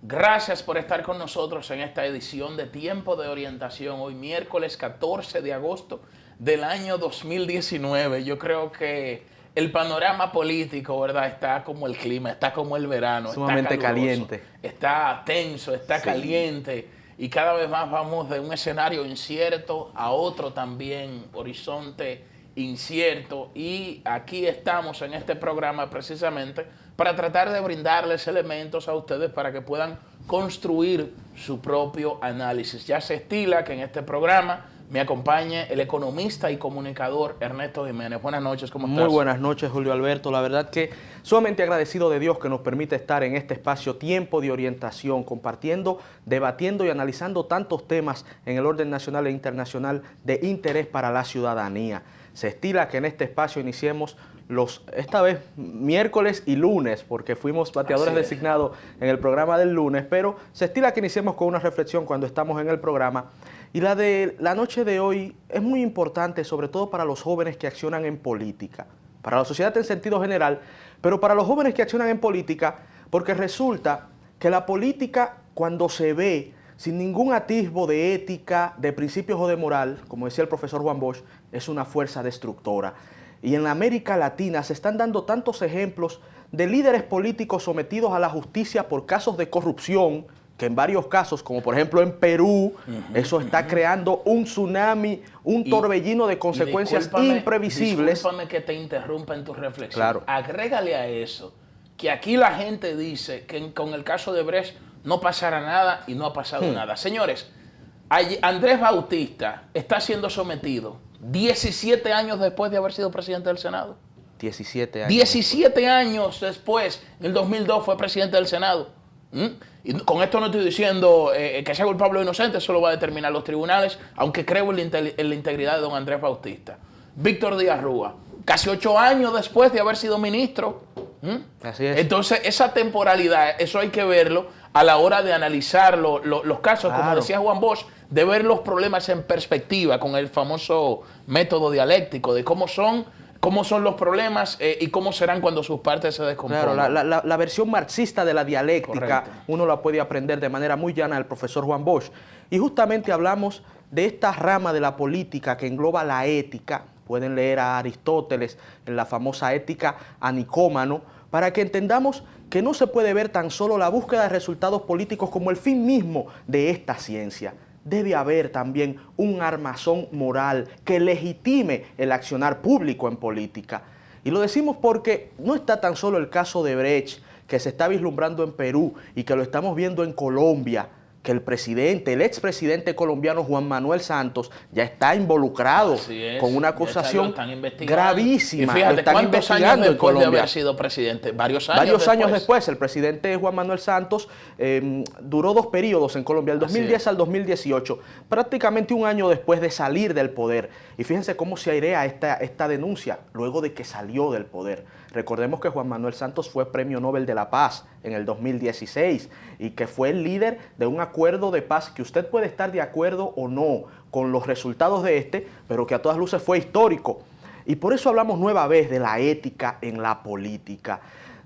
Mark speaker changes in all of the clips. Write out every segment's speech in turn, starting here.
Speaker 1: Gracias por estar con nosotros en esta edición de Tiempo de Orientación, hoy miércoles 14 de agosto del año 2019. Yo creo que el panorama político, ¿verdad? Está como el clima, está como el verano,
Speaker 2: sumamente
Speaker 1: está caluroso,
Speaker 2: caliente.
Speaker 1: está tenso, está caliente y cada vez más vamos de un escenario incierto a otro también, horizonte incierto, y aquí estamos en este programa precisamente para tratar de brindarles elementos a ustedes para que puedan construir su propio análisis. Ya se estila que en este programa me acompañe el economista y comunicador Ernesto Jiménez. Buenas noches, ¿cómo estás?
Speaker 2: Muy buenas noches, Julio Alberto. La verdad que sumamente agradecido de Dios que nos permite estar en este espacio Tiempo de Orientación, compartiendo, debatiendo y analizando tantos temas en el orden nacional e internacional de interés para la ciudadanía. Se estila que en este espacio iniciemos esta vez miércoles y lunes, porque fuimos bateadores designados en el programa del lunes, pero se estila que iniciemos con una reflexión cuando estamos en el programa. Y la de la noche de hoy es muy importante, sobre todo para los jóvenes que accionan en política, para la sociedad en sentido general, pero para los jóvenes que accionan en política, porque resulta que la política, cuando se ve sin ningún atisbo de ética, de principios o de moral, como decía el profesor Juan Bosch, es una fuerza destructora. Y en la América Latina se están dando tantos ejemplos de líderes políticos sometidos a la justicia por casos de corrupción, que en varios casos, como por ejemplo en Perú, eso está creando un tsunami, un torbellino de consecuencias imprevisibles.
Speaker 1: Discúlpame que te interrumpa en tu reflexión.
Speaker 2: Claro.
Speaker 1: Agrégale a eso que aquí la gente dice que con el caso de Brecht no pasará nada y no ha pasado nada. Señores, Andrés Bautista está siendo sometido 17 años después de haber sido presidente del Senado.
Speaker 2: 17 años.
Speaker 1: 17 años después, en el 2002 fue presidente del Senado. Y con esto no estoy diciendo que sea culpable o inocente, eso lo va a determinar los tribunales, aunque creo en la integridad de don Andrés Bautista. Víctor Díaz Rúa, casi 8 años después de haber sido ministro.
Speaker 2: Así es.
Speaker 1: Entonces, esa temporalidad, eso hay que verlo a la hora de analizar los casos,
Speaker 2: Claro.
Speaker 1: como decía Juan Bosch, de ver los problemas en perspectiva con el famoso método dialéctico, de cómo son los problemas y cómo serán cuando sus partes se descompongan.
Speaker 2: Claro, la versión marxista de la dialéctica,
Speaker 1: Correcto.
Speaker 2: uno la puede aprender de manera muy llana del profesor Juan Bosch. Y justamente hablamos de esta rama de la política que engloba la ética. Pueden leer a Aristóteles en la famosa ética a Nicómano, para que entendamos que no se puede ver tan solo la búsqueda de resultados políticos como el fin mismo de esta ciencia. Debe haber también un armazón moral que legitime el accionar público en política. Y lo decimos porque no está tan solo el caso de Brecht, que se está vislumbrando en Perú y que lo estamos viendo en Colombia, que el expresidente colombiano Juan Manuel Santos ya está involucrado con una acusación gravísima.
Speaker 1: Y fíjate, ¿cuántos años después de haber sido presidente? Varios años
Speaker 2: después. El presidente Juan Manuel Santos duró 2 periodos en Colombia, del 2010 al 2018, prácticamente un año después de salir del poder. Y fíjense cómo se airea esta denuncia luego de que salió del poder. Recordemos que Juan Manuel Santos fue Premio Nobel de la Paz en el 2016 y que fue el líder de un acuerdo de paz que usted puede estar de acuerdo o no con los resultados de este, pero que a todas luces fue histórico. Y por eso hablamos nueva vez de la ética en la política.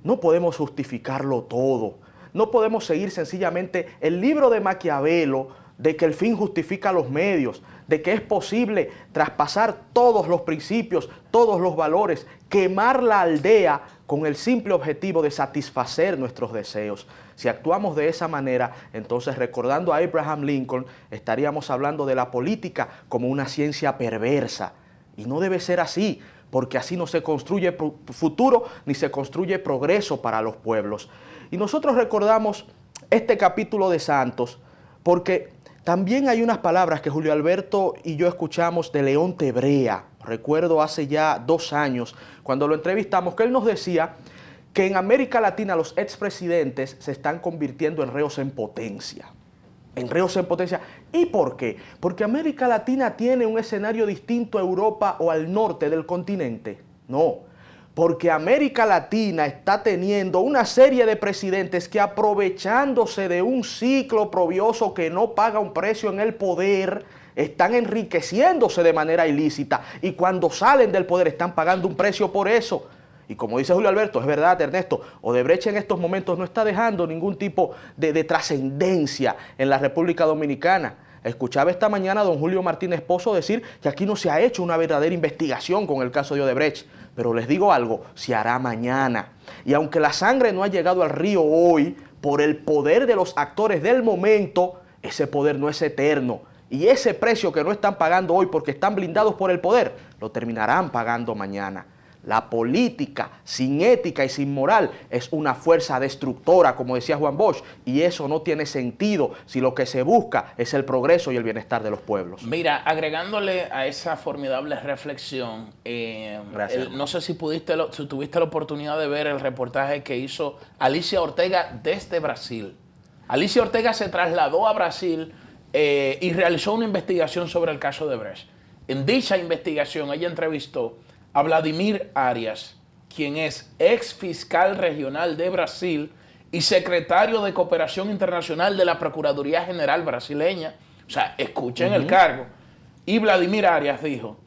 Speaker 2: No podemos justificarlo todo. No podemos seguir sencillamente el libro de Maquiavelo de que el fin justifica los medios, de que es posible traspasar todos los principios, todos los valores, quemar la aldea con el simple objetivo de satisfacer nuestros deseos. Si actuamos de esa manera, entonces recordando a Abraham Lincoln, estaríamos hablando de la política como una ciencia perversa. Y no debe ser así, porque así no se construye futuro ni se construye progreso para los pueblos. Y nosotros recordamos este capítulo de Santos porque también hay unas palabras que Julio Alberto y yo escuchamos de Leonte Brea. Recuerdo hace ya 2 años, cuando lo entrevistamos, que él nos decía que en América Latina los expresidentes se están convirtiendo en reos en potencia. En reos en potencia. ¿Y por qué? Porque América Latina tiene un escenario distinto a Europa o al norte del continente. No. Porque América Latina está teniendo una serie de presidentes que, aprovechándose de un ciclo oprobioso que no paga un precio en el poder, están enriqueciéndose de manera ilícita y cuando salen del poder están pagando un precio por eso. Y como dice Julio Alberto, es verdad, Ernesto, Odebrecht en estos momentos no está dejando ningún tipo de trascendencia en la República Dominicana. Escuchaba esta mañana a don Julio Martínez Pozo decir que aquí no se ha hecho una verdadera investigación con el caso de Odebrecht. Pero les digo algo, se hará mañana. Y aunque la sangre no ha llegado al río hoy, por el poder de los actores del momento, ese poder no es eterno. Y ese precio que no están pagando hoy porque están blindados por el poder, lo terminarán pagando mañana. La política sin ética y sin moral es una fuerza destructora, como decía Juan Bosch, y eso no tiene sentido si lo que se busca es el progreso y el bienestar de los pueblos.
Speaker 1: Mira, agregándole a esa formidable reflexión, no sé si tuviste la oportunidad de ver el reportaje que hizo Alicia Ortega desde Brasil. Alicia Ortega se trasladó a Brasil y realizó una investigación sobre el caso de Odebrecht. En dicha investigación ella entrevistó a Vladimir Arias, quien es ex fiscal regional de Brasil y secretario de Cooperación Internacional de la Procuraduría General brasileña. O sea, escuchen el cargo. Y Vladimir Arias dijo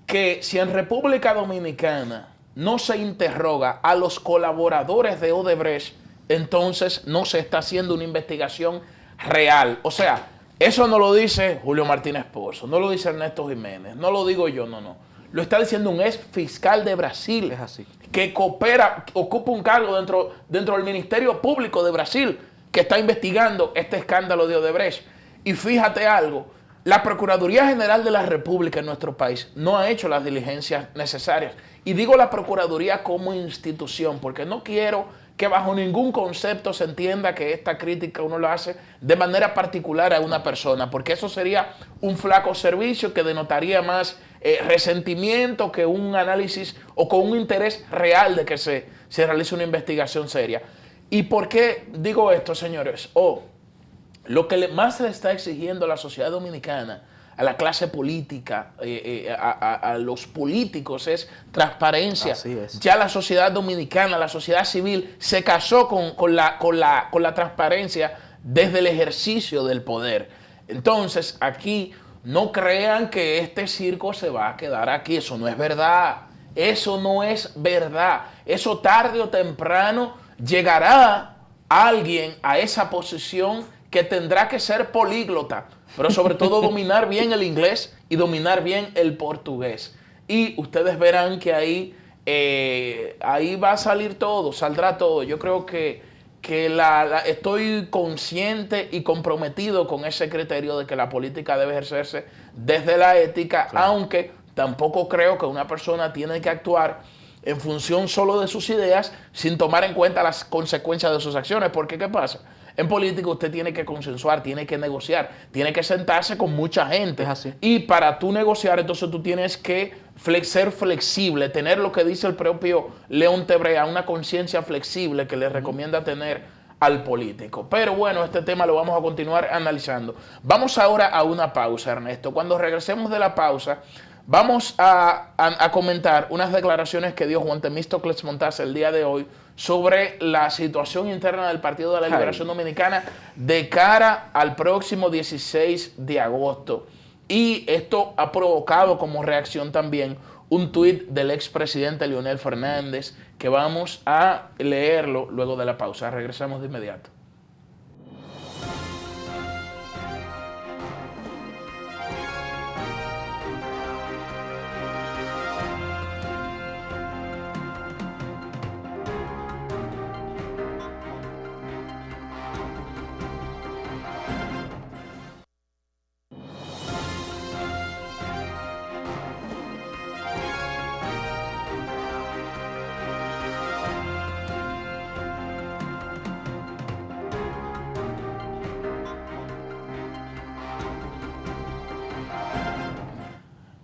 Speaker 1: que si en República Dominicana no se interroga a los colaboradores de Odebrecht, entonces no se está haciendo una investigación real. O sea, eso no lo dice Julio Martínez Pozo, no lo dice Ernesto Jiménez, no lo digo yo, no. Lo está diciendo un ex fiscal de Brasil,
Speaker 2: es así,
Speaker 1: que coopera, ocupa un cargo dentro del Ministerio Público de Brasil, que está investigando este escándalo de Odebrecht. Y fíjate algo, la Procuraduría General de la República en nuestro país no ha hecho las diligencias necesarias. Y digo la Procuraduría como institución, porque no quiero que bajo ningún concepto se entienda que esta crítica uno lo hace de manera particular a una persona, porque eso sería un flaco servicio que denotaría más resentimiento que un análisis o con un interés real de que se realice una investigación seria. ¿Y por qué digo esto, señores? Lo que más le está exigiendo a la sociedad dominicana, a la clase política, a los políticos, es transparencia.
Speaker 2: Así es.
Speaker 1: Ya la sociedad dominicana, la sociedad civil, se casó con la transparencia desde el ejercicio del poder. Entonces, aquí no crean que este circo se va a quedar aquí. Eso no es verdad. Eso no es verdad. Eso tarde o temprano llegará alguien a esa posición que tendrá que ser políglota, pero sobre todo dominar bien el inglés y dominar bien el portugués. Y ustedes verán que ahí va a salir todo, saldrá todo. Yo creo que estoy consciente y comprometido con ese criterio de que la política debe ejercerse desde la ética, claro, aunque tampoco creo que una persona tiene que actuar en función solo de sus ideas sin tomar en cuenta las consecuencias de sus acciones. Porque ¿qué pasa? En política usted tiene que consensuar, tiene que negociar, tiene que sentarse con mucha gente.
Speaker 2: Es así.
Speaker 1: Y para tú negociar, entonces tú tienes que ser flexible, tener lo que dice el propio León Tebrea, una conciencia flexible que le recomienda tener al político. Pero bueno, este tema lo vamos a continuar analizando. Vamos ahora a una pausa, Ernesto. Cuando regresemos de la pausa, vamos a comentar unas declaraciones que dio Juan Temístocles Montaz el día de hoy sobre la situación interna del Partido de la Liberación Dominicana de cara al próximo 16 de agosto. Y esto ha provocado como reacción también un tuit del expresidente Leonel Fernández, que vamos a leerlo luego de la pausa. Regresamos de inmediato.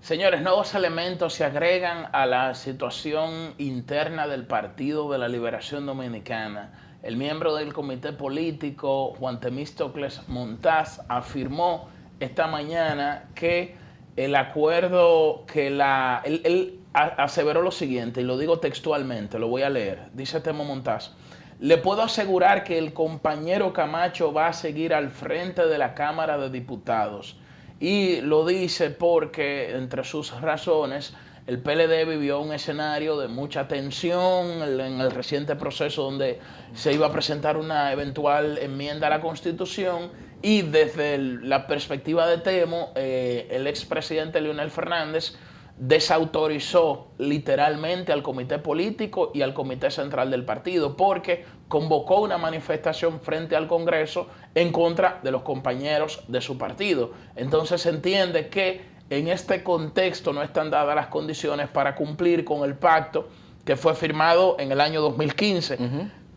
Speaker 1: Señores, nuevos elementos se agregan a la situación interna del Partido de la Liberación Dominicana. El miembro del comité político, Juan Temístocles Montaz, afirmó esta mañana que el acuerdo, él aseveró lo siguiente, y lo digo textualmente, lo voy a leer. Dice Temo Montaz: le puedo asegurar que el compañero Camacho va a seguir al frente de la Cámara de Diputados. Y lo dice porque, entre sus razones, el PLD vivió un escenario de mucha tensión en el reciente proceso donde se iba a presentar una eventual enmienda a la Constitución, y desde la perspectiva de Temo, el expresidente Leonel Fernández desautorizó literalmente al comité político y al comité central del partido, porque convocó una manifestación frente al Congreso en contra de los compañeros de su partido. Entonces se entiende que en este contexto no están dadas las condiciones para cumplir con el pacto que fue firmado en el año 2015.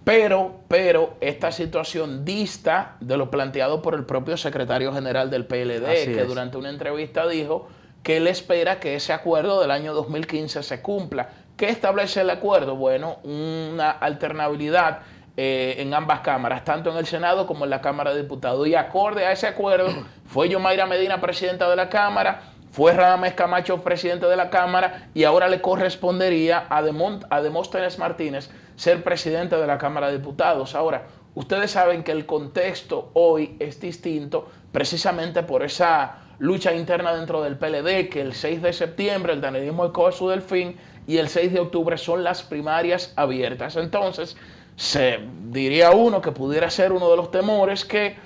Speaker 1: Pero esta situación dista de lo planteado por el propio secretario general del PLD, que durante una entrevista dijo que él espera que ese acuerdo del año 2015 se cumpla. ¿Qué establece el acuerdo? Bueno, una alternabilidad en ambas cámaras, tanto en el Senado como en la Cámara de Diputados. Y acorde a ese acuerdo, fue Yomaira Medina presidenta de la Cámara, fue Radamés Camacho presidente de la Cámara, y ahora le correspondería a Demóstenes Martínez ser presidente de la Cámara de Diputados. Ahora, ustedes saben que el contexto hoy es distinto precisamente por esa lucha interna dentro del PLD, que el 6 de septiembre el danelismo escoge su delfín y el 6 de octubre son las primarias abiertas. Entonces, se diría uno que pudiera ser uno de los temores que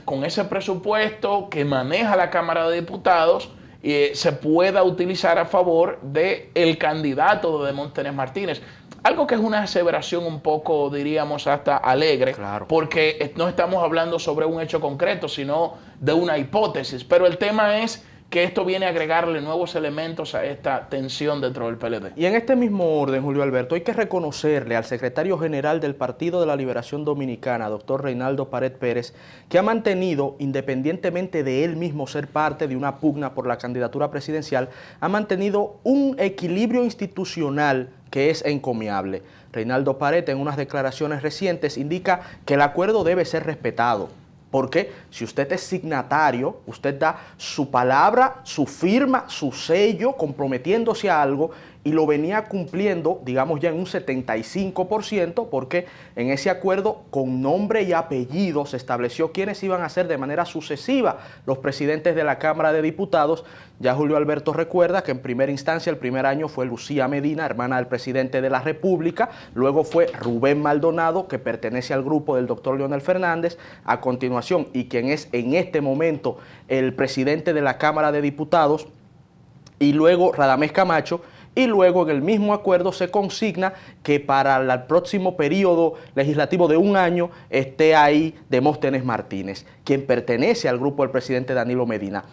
Speaker 1: con ese presupuesto que maneja la Cámara de Diputados se pueda utilizar a favor del candidato de Demóstenes Martínez. Algo que es una aseveración un poco, diríamos, hasta alegre, claro, porque no estamos hablando sobre un hecho concreto, sino de una hipótesis. Pero el tema es que esto viene a agregarle nuevos elementos a esta tensión dentro del PLD.
Speaker 2: Y en este mismo orden, Julio Alberto, hay que reconocerle al secretario general del Partido de la Liberación Dominicana, doctor Reinaldo Pared Pérez, que ha mantenido, independientemente de él mismo ser parte de una pugna por la candidatura presidencial, ha mantenido un equilibrio institucional que es encomiable. Reinaldo Pared, en unas declaraciones recientes, indica que el acuerdo debe ser respetado, porque si usted es signatario, usted da su palabra, su firma, su sello, comprometiéndose a algo, y lo venía cumpliendo, digamos, ya en un 75%, porque en ese acuerdo, con nombre y apellido, se estableció quiénes iban a ser de manera sucesiva los presidentes de la Cámara de Diputados. Ya Julio Alberto recuerda que en primera instancia, el primer año fue Lucía Medina, hermana del presidente de la República, luego fue Rubén Maldonado, que pertenece al grupo del doctor Leonel Fernández, a continuación, y quien es en este momento el presidente de la Cámara de Diputados, y luego Radamés Camacho. Y luego en el mismo acuerdo se consigna que para el próximo periodo legislativo de un año esté ahí Demóstenes Martínez, quien pertenece al grupo del presidente Danilo Medina.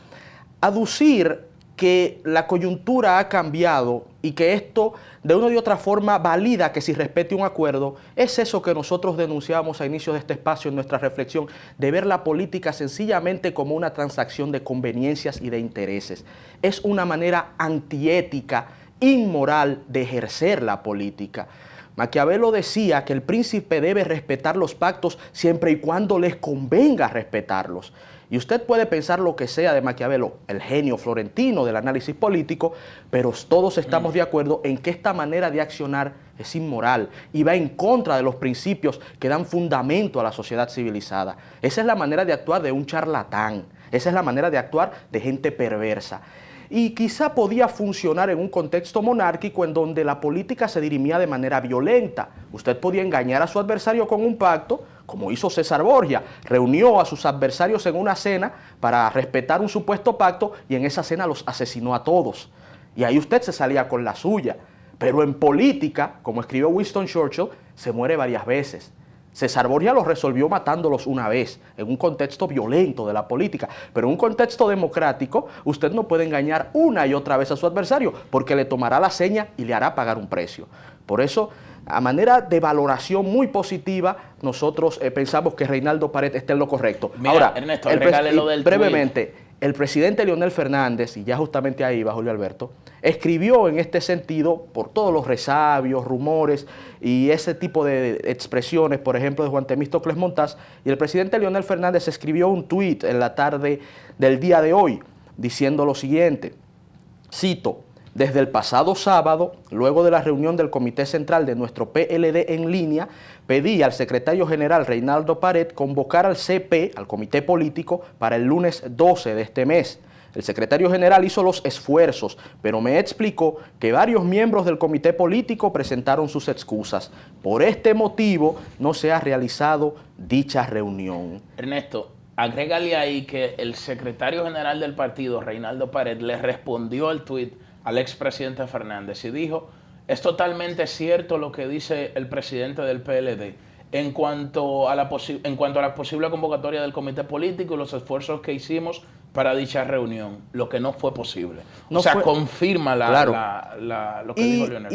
Speaker 2: Aducir que la coyuntura ha cambiado y que esto de una u otra forma valida que se respete un acuerdo, es eso que nosotros denunciamos a inicio de este espacio en nuestra reflexión, de ver la política sencillamente como una transacción de conveniencias y de intereses. Es una manera antiética, inmoral de ejercer la política. Maquiavelo decía que el príncipe debe respetar los pactos siempre y cuando les convenga respetarlos. Y usted puede pensar lo que sea de Maquiavelo, el genio florentino del análisis político, pero todos estamos de acuerdo en que esta manera de accionar es inmoral y va en contra de los principios que dan fundamento a la sociedad civilizada. Esa es la manera de actuar de un charlatán, esa es la manera de actuar de gente perversa. Y quizá podía funcionar en un contexto monárquico en donde la política se dirimía de manera violenta. Usted podía engañar a su adversario con un pacto, como hizo César Borgia. Reunió a sus adversarios en una cena para respetar un supuesto pacto y en esa cena los asesinó a todos. Y ahí usted se salía con la suya. Pero en política, como escribió Winston Churchill, se muere varias veces. César Borgia los resolvió matándolos una vez, en un contexto violento de la política, pero en un contexto democrático usted no puede engañar una y otra vez a su adversario, porque le tomará la seña y le hará pagar un precio. Por eso, a manera de valoración muy positiva, nosotros pensamos que Reinaldo Pared está en lo correcto.
Speaker 1: Mira,
Speaker 2: ahora,
Speaker 1: Ernesto, regálale lo del
Speaker 2: brevemente, el presidente Leonel Fernández, y ya justamente ahí va Julio Alberto, escribió en este sentido, por todos los resabios, rumores y ese tipo de expresiones, por ejemplo, de Juan Temístocles Montaz, y el presidente Leonel Fernández escribió un tuit en la tarde del día de hoy, diciendo lo siguiente, cito: desde el pasado sábado, luego de la reunión del Comité Central de nuestro PLD en línea, pedí al secretario general Reinaldo Pared convocar al CP, al Comité Político, para el lunes 12 de este mes. El secretario general hizo los esfuerzos, pero me explicó que varios miembros del comité político presentaron sus excusas. Por este motivo no se ha realizado dicha reunión.
Speaker 1: Ernesto, agrégale ahí que el secretario general del partido, Reinaldo Pared, le respondió al tuit al expresidente Fernández y dijo: es totalmente cierto lo que dice el presidente del PLD en cuanto a la posible convocatoria del comité político y los esfuerzos que hicimos para dicha reunión, lo que no fue posible. Confirma lo que dijo Leonel.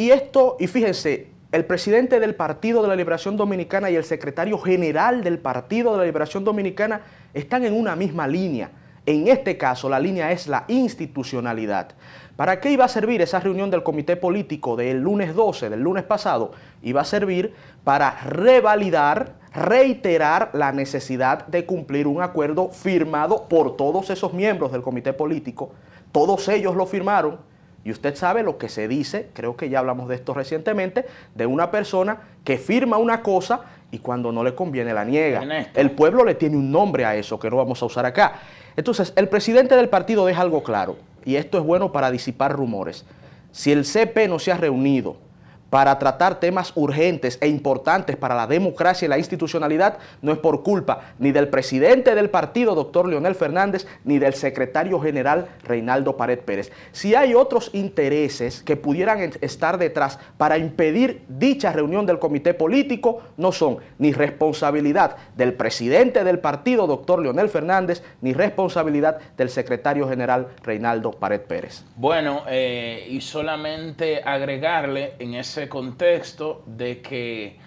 Speaker 2: Y fíjense, el presidente del Partido de la Liberación Dominicana y el secretario general del Partido de la Liberación Dominicana están en una misma línea. En este caso, la línea es la institucionalidad. ¿Para qué iba a servir esa reunión del comité político del lunes 12, del lunes pasado? Iba a servir para revalidar, reiterar la necesidad de cumplir un acuerdo firmado por todos esos miembros del comité político. Todos ellos lo firmaron. Y usted sabe lo que se dice, creo que ya hablamos de esto recientemente, de una persona que firma una cosa y cuando no le conviene la niega. El pueblo le tiene un nombre a eso que no vamos a usar acá. Entonces, el presidente del partido deja algo claro, y esto es bueno para disipar rumores. Si el CP no se ha reunido para tratar temas urgentes e importantes para la democracia y la institucionalidad, no es por culpa ni del presidente del partido, doctor Leonel Fernández, ni del secretario general, Reinaldo Pared Pérez. Si hay otros intereses que pudieran estar detrás para impedir dicha reunión del comité político, no son ni responsabilidad del presidente del partido, doctor Leonel Fernández, ni responsabilidad del secretario general, Reinaldo Pared Pérez.
Speaker 1: Bueno, y solamente agregarle en ese contexto de que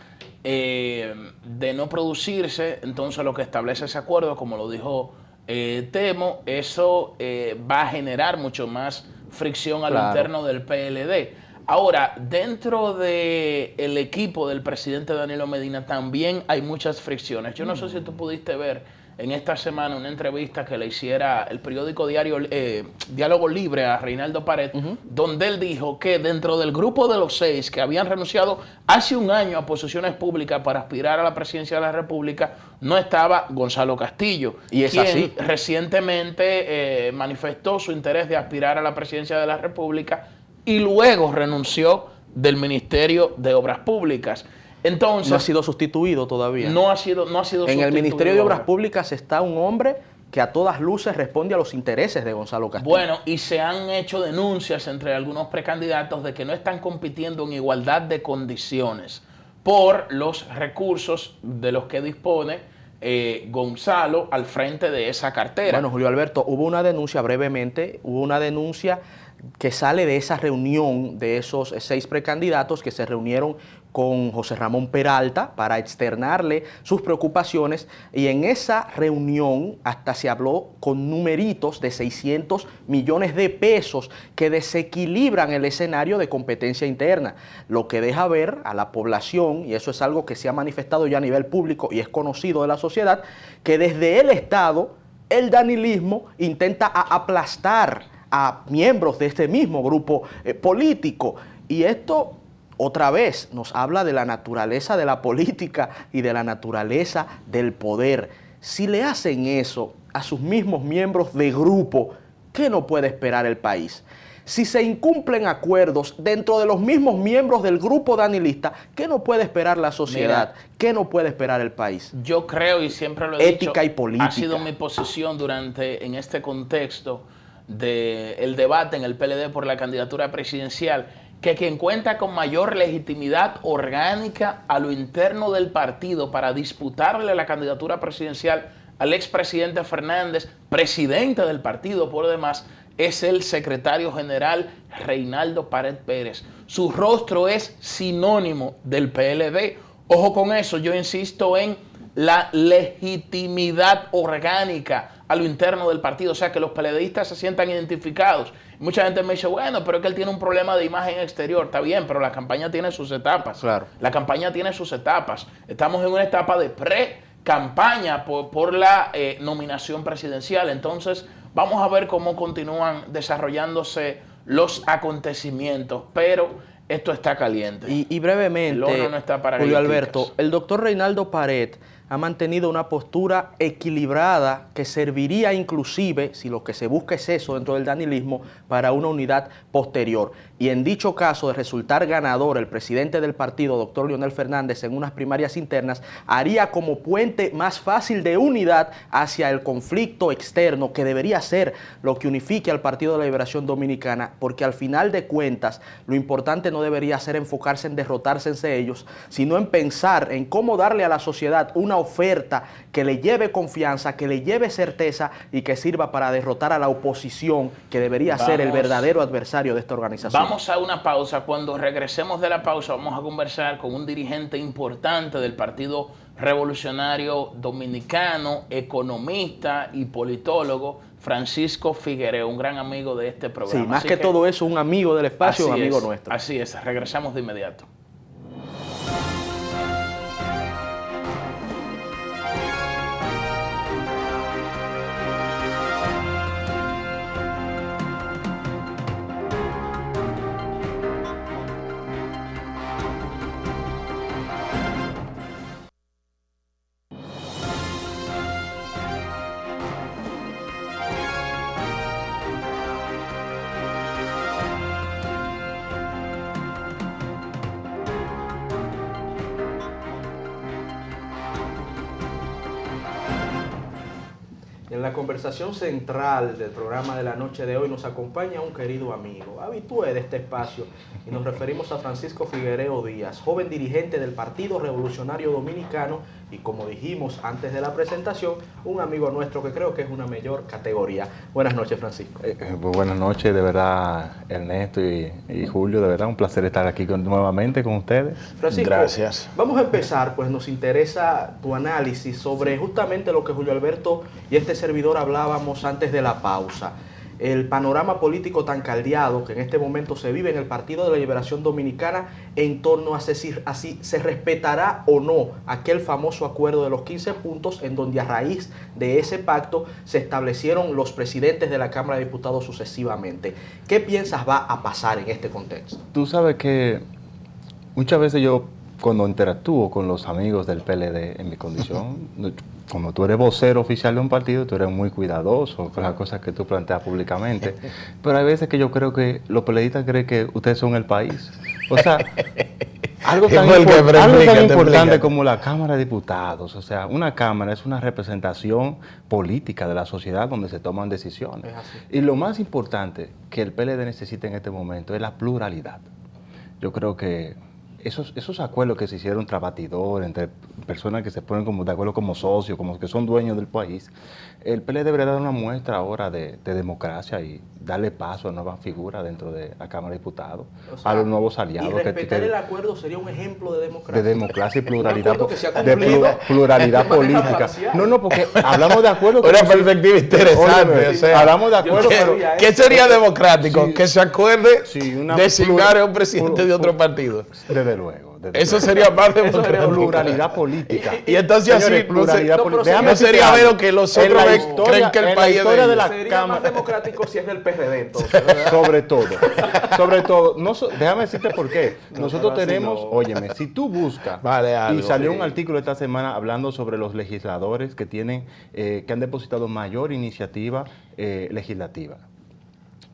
Speaker 1: de no producirse, entonces lo que establece ese acuerdo, como lo dijo Temo, eso va a generar mucho más fricción a lo interno del PLD. Ahora, dentro del equipo del presidente Danilo Medina también hay muchas fricciones. Yo no sé si tú pudiste ver en esta semana una entrevista que le hiciera el periódico Diálogo Libre a Reinaldo Pared, donde él dijo que dentro del grupo de los 6 que habían renunciado hace un año a posiciones públicas para aspirar a la presidencia de la República, no estaba Gonzalo Castillo, quien recientemente manifestó su interés de aspirar a la presidencia de la República y luego renunció del Ministerio de Obras Públicas. Entonces,
Speaker 2: no ha sido sustituido todavía.
Speaker 1: No ha sido sustituido.
Speaker 2: En el Ministerio de Obras Públicas está un hombre que a todas luces responde a los intereses de Gonzalo Castillo.
Speaker 1: Bueno, y se han hecho denuncias entre algunos precandidatos de que no están compitiendo en igualdad de condiciones por los recursos de los que dispone Gonzalo al frente de esa cartera.
Speaker 2: Bueno, Julio Alberto, hubo una denuncia brevemente, que sale de esa reunión de esos 6 precandidatos que se reunieron con José Ramón Peralta para externarle sus preocupaciones, y en esa reunión hasta se habló con numeritos de 600 millones de pesos que desequilibran el escenario de competencia interna, lo que deja ver a la población, y eso es algo que se ha manifestado ya a nivel público y es conocido de la sociedad, que desde el Estado el danilismo intenta aplastar a miembros de este mismo grupo político, y esto otra vez nos habla de la naturaleza de la política y de la naturaleza del poder. Si le hacen eso a sus mismos miembros de grupo, ¿qué no puede esperar el país? Si se incumplen acuerdos dentro de los mismos miembros del grupo danilista, ¿qué no puede esperar la sociedad? Mira, ¿qué no puede esperar el país?
Speaker 1: Yo creo, y siempre lo he dicho, ética y política. Ha sido mi posición en este contexto del debate en el PLD por la candidatura presidencial, que quien cuenta con mayor legitimidad orgánica a lo interno del partido para disputarle la candidatura presidencial al expresidente Fernández, presidente del partido por demás, es el secretario general Reinaldo Pared Pérez. Su rostro es sinónimo del PLD. Ojo con eso, yo insisto en la legitimidad orgánica a lo interno del partido, o sea, que los PLDistas se sientan identificados. Mucha gente me dice, bueno, pero es que él tiene un problema de imagen exterior. Está bien, pero la campaña tiene sus etapas.
Speaker 2: Claro.
Speaker 1: La campaña tiene sus etapas. Estamos en una etapa de pre-campaña por la nominación presidencial. Entonces, vamos a ver cómo continúan desarrollándose los acontecimientos, pero esto está caliente.
Speaker 2: Y brevemente,
Speaker 1: el horno no está para
Speaker 2: Julio Alberto, el doctor Reinaldo Pared ha mantenido una postura equilibrada que serviría inclusive, si lo que se busca es eso dentro del danilismo, para una unidad posterior. Y en dicho caso de resultar ganador el presidente del partido, doctor Leonel Fernández, en unas primarias internas, haría como puente más fácil de unidad hacia el conflicto externo, que debería ser lo que unifique al Partido de la Liberación Dominicana, porque al final de cuentas lo importante no debería ser enfocarse en derrotarse entre ellos, sino en pensar en cómo darle a la sociedad una oferta que le lleve confianza, que le lleve certeza y que sirva para derrotar a la oposición, que debería ser el verdadero adversario de esta organización.
Speaker 1: Vamos a una pausa. Cuando regresemos de la pausa vamos a conversar con un dirigente importante del Partido Revolucionario Dominicano, economista y politólogo, Francisco Figuereo, un gran amigo de este programa.
Speaker 2: Sí, más que todo eso, un amigo del espacio, un amigo nuestro.
Speaker 1: Así es, regresamos de inmediato.
Speaker 2: En la conversación central del programa de la noche de hoy nos acompaña un querido amigo, habitué de este espacio, y nos referimos a Francisco Figuereo Díaz, joven dirigente del Partido Revolucionario Dominicano y, como dijimos antes de la presentación, un amigo nuestro que creo que es una mayor categoría. Buenas noches, Francisco.
Speaker 3: Buenas noches, de verdad, Ernesto y Julio, de verdad, un placer estar aquí nuevamente con ustedes.
Speaker 2: Francisco,
Speaker 1: gracias.
Speaker 2: Vamos a empezar, pues nos interesa tu análisis sobre justamente lo que Julio Alberto y este servidor hablábamos antes de la pausa. El panorama político tan caldeado que en este momento se vive en el Partido de la Liberación Dominicana en torno a si se respetará o no aquel famoso acuerdo de los 15 puntos en donde a raíz de ese pacto se establecieron los presidentes de la Cámara de Diputados sucesivamente. ¿Qué piensas va a pasar en este contexto?
Speaker 3: Tú sabes que muchas veces yo, cuando interactúo con los amigos del PLD en mi condición, como tú eres vocero oficial de un partido, tú eres muy cuidadoso con las cosas que tú planteas públicamente. Pero hay veces que yo creo que los PLDistas creen que ustedes son el país. O sea, algo tan importante como la Cámara de Diputados. O sea, una Cámara es una representación política de la sociedad donde se toman decisiones. Y lo más importante que el PLD necesita en este momento es la pluralidad. Yo creo que esos acuerdos que se hicieron tras batidor, entre personas que se ponen como de acuerdo como socios, como que son dueños del país, el PLD debería dar una muestra ahora de democracia y darle paso a nuevas figuras dentro de la Cámara de Diputados, o sea, a los nuevos aliados.
Speaker 2: Y respetar el acuerdo sería un ejemplo de democracia.
Speaker 3: De democracia y pluralidad, pluralidad política. No, porque hablamos de acuerdo.
Speaker 1: Una perspectiva interesante.
Speaker 3: O sea, hablamos de acuerdo, pero
Speaker 1: ¿qué sería democrático? Sí, que se acuerde designar a un presidente de otro partido.
Speaker 3: Desde luego.
Speaker 1: Eso sería más democrático.
Speaker 3: Pluralidad política.
Speaker 1: Y entonces
Speaker 3: señores,
Speaker 1: así,
Speaker 3: pluralidad política.
Speaker 1: Déjame sería ver que los otros creen que el país es
Speaker 2: de la sería más democrático si es del PRD, entonces.
Speaker 3: Sobre todo. Déjame decirte por qué. Nosotros tenemos, óyeme, si tú buscas, y salió un artículo esta semana hablando sobre los legisladores que tienen, que han depositado mayor iniciativa legislativa.